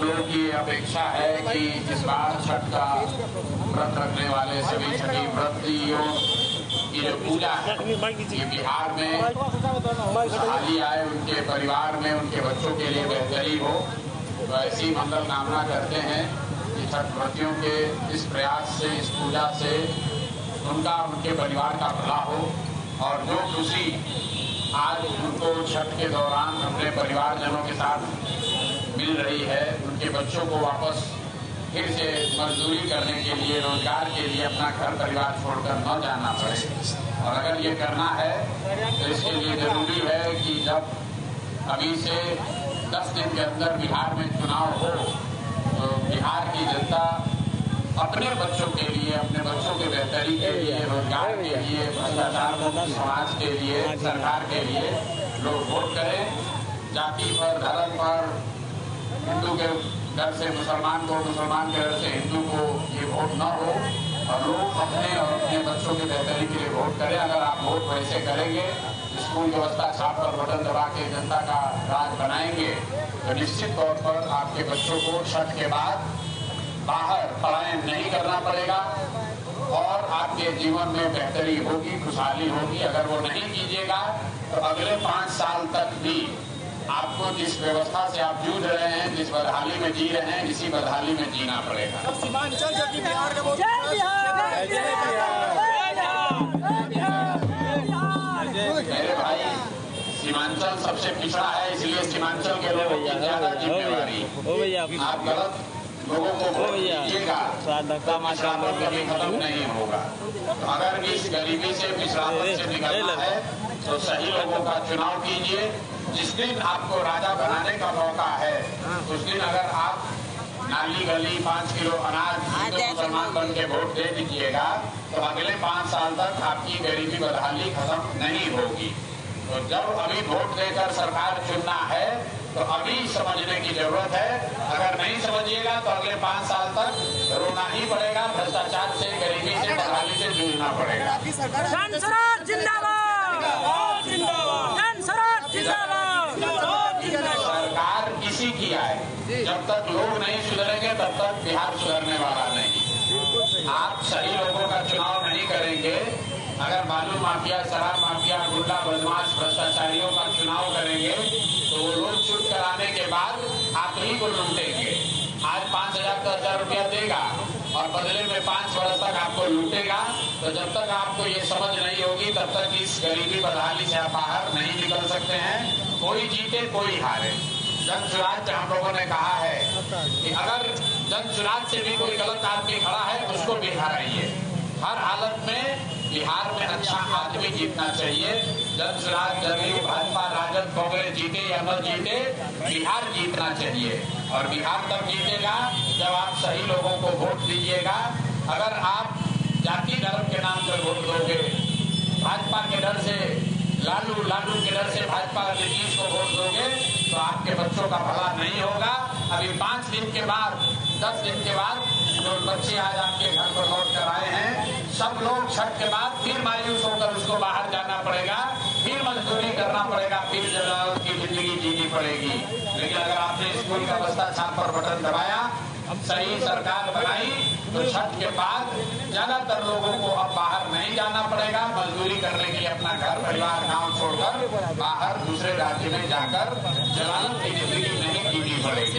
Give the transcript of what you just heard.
लोगों की अपेक्षा है कि इस बार छठ का व्रत रखने वाले सभी छठी व्रतियों की जो पूजा है ये बिहार में खुशहाली आए, उनके परिवार में उनके बच्चों के लिए बेहतरी हो। तो ऐसी मंगल कामना करते हैं कि छठ व्रतियों के इस प्रयास से, इस पूजा से उनका, उनके परिवार का भला हो और जो खुशी आज उनको छठ के दौरान अपने परिवारजनों के साथ मिल रही है, उनके बच्चों को वापस फिर से मजदूरी करने के लिए, रोजगार के लिए अपना घर परिवार छोड़कर न जाना पड़े। और अगर ये करना है तो इसके लिए जरूरी है कि जब अभी से 10 दिन के अंदर बिहार में चुनाव हो तो बिहार की जनता अपने बच्चों के लिए, अपने बच्चों के बेहतरी के लिए, रोजगार के लिए, भ्रष्टाचार मुक्त समाज के लिए, सरकार के लिए लोग वोट करें। जाति पर, धर्म पर, हिंदू के डर से मुसलमान को, मुसलमान के डर से हिंदू को ये वोट न हो और लोग अपने और अपने बच्चों की बेहतरी के लिए वोट करें। अगर आप वोट वैसे करेंगे, स्कूल व्यवस्था छाप पर बटन दबा के जनता का राज बनाएंगे तो निश्चित तौर पर आपके बच्चों को छठ के बाद बाहर पलायन नहीं करना पड़ेगा और आपके जीवन में बेहतरी होगी, खुशहाली होगी। अगर वो नहीं कीजिएगा तो अगले 5 साल तक भी आपको जिस व्यवस्था से आप जूझ रहे हैं, जिस बदहाली में जी रहे हैं, इसी बदहाली में जीना पड़ेगा। मेरे भाई, सीमांचल सबसे पिछड़ा है, इसलिए सीमांचल के लोगों की ज्यादा जिम्मेवारी। आप गलत लोगों को वोट दीजिएगा तो पिछड़ापन कभी खत्म नहीं होगा। तो अगर इस गरीबी से, पिछड़ापन से निकलना है तो सही लोगों का चुनाव कीजिए। जिस दिन आपको राजा बनाने का मौका है उस दिन अगर आप नाली गली 5 किलो अनाज मुसलमान बन के वोट दे दीजिएगा तो अगले 5 साल तक आपकी गरीबी बदहाली खत्म नहीं होगी। तो जब अभी वोट देकर सरकार चुनना है तो अभी समझने की जरूरत है। अगर नहीं समझिएगा तो अगले 5 साल तक रोना ही पड़ेगा, भ्रष्टाचार से, गरीबी से, बदहाली से जूझना पड़ेगा। सरकार किसी की आए, जब तक लोग नहीं सुधरेंगे तब तक बिहार सुधरने वाला नहीं। आप सही लोगों का चुनाव नहीं करेंगे, अगर बालू माफिया, शराब माफिया, गुंडा बदमाश, भ्रष्टाचारियों का चुनाव करेंगे तो वो लोग चुप कराने के बाद आप ही को लूटेंगे। आज 5,000 का 10,000 रुपया देगा और बदले में 5 वर्ष तक आपको लूटेगा। तो जब तक आपको ये समझ नहीं होगी तब तक इस गरीबी बदहाली से आप बाहर नहीं निकल सकते हैं। कोई जीते कोई हारे। जन सुराज हम लोगों ने कहा है कि अगर जन सुराज से भी कोई गलत आदमी खड़ा है उसको भी हराइए। हर हालत में बिहार में अच्छा आदमी जीतना चाहिए। जन सुराज, जदयू, भाजपा, राजद, कांग्रेस जीते या न जीते, बिहार जीतना चाहिए। और बिहार तब जीतेगा जब आप सही लोगों को वोट दीजिएगा। अगर आप जाति धर्म के नाम पर वोट दोगे, भाजपा के डर से लालू के डर से भाजपा नीतीश को वोट दोगे तो आपके बच्चों का भला नहीं होगा। अभी 5 दिन के बाद, 10 दिन के बाद जो बच्चे आज आपके घर पर लौट कर आए हैं, सब लोग छठ के बाद फिर मायूस होकर उसको बाहर जाना पड़ेगा, फिर मजदूरी करना पड़ेगा, फिर उसकी जिंदगी जीनी पड़ेगी। लेकिन अगर आपने स्कूल का बस्ता छाप पर बटन दबाया, सही सरकार बनाई तो छठ के बाद ज्यादातर लोगों को अब बाहर नहीं जाना पड़ेगा। मजदूरी करने के लिए अपना घर परिवार गांव छोड़कर बाहर दूसरे राज्य में जाकर जलाल की जिंदगी नहीं जीनी पड़ेगी।